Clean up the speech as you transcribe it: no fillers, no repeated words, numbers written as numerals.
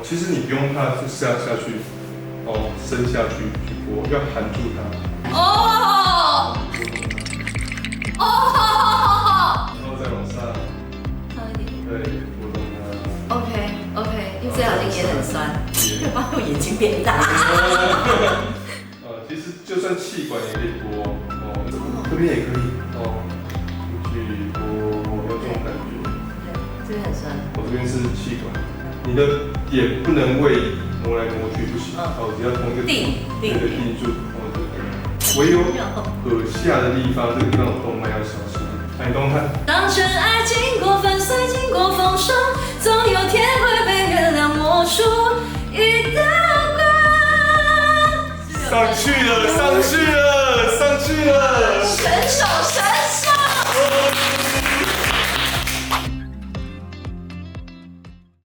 其实你不用怕，就下去，哦，伸下去拨，要含住它。哦，哦，然后再往上，好一点。对，拨动它。OK， 因为这条筋也很酸，要不要用眼睛变大？其实就算气管也可以拨，哦，这边也可以，哦，出去拨，有这种感觉。对，这边很酸。我这边是气管，你的点不能位挪来挪去不行，哦，只要同一个定住，哦，就可以。唯有耳下的地方，这个地方有动脉要小心。来，你动看。当真爱经过粉碎，经过风霜，总有天会被月亮抹出一道光。上去了，上去了，上去了！选手